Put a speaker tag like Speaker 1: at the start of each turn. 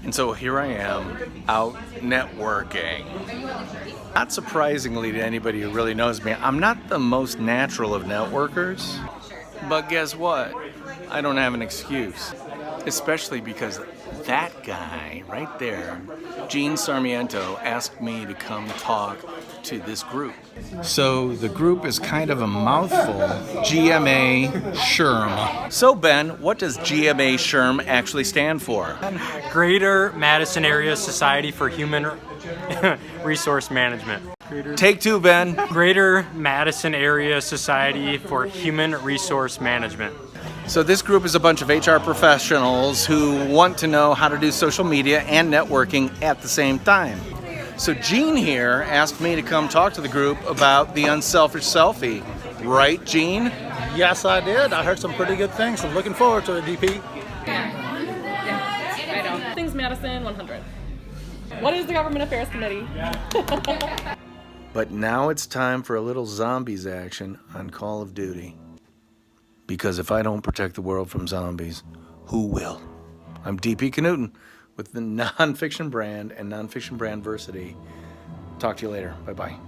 Speaker 1: And so here I am, out networking. Not surprisingly to anybody who really knows me, I'm not the most natural of networkers. But guess what? I don't have an excuse. Especially because that guy right there, Gene Sarmiento, asked me to come talk to this group. So the group is kind of a mouthful, GMA SHRM. So Ben, what does GMA SHRM actually stand for?
Speaker 2: Greater Madison Area Society for Human Resource Management.
Speaker 1: Take two, Ben.
Speaker 2: Greater Madison Area Society for Human Resource Management.
Speaker 1: So this group is a bunch of HR professionals who want to know how to do social media and networking at the same time. So Gene here asked me to come talk to the group about the unselfish selfie. Right, Gene?
Speaker 3: Yes, I did. I heard some pretty good things. I'm looking forward to it, DP.
Speaker 4: I know. Things Madison 100. What is the Government Affairs Committee?
Speaker 1: But now it's time for a little zombies action on Call of Duty. Because if I don't protect the world from zombies, who will? I'm DP Knudten with the NonFiction Brand and NonFiction Brandversity. Talk to you later. Bye-bye.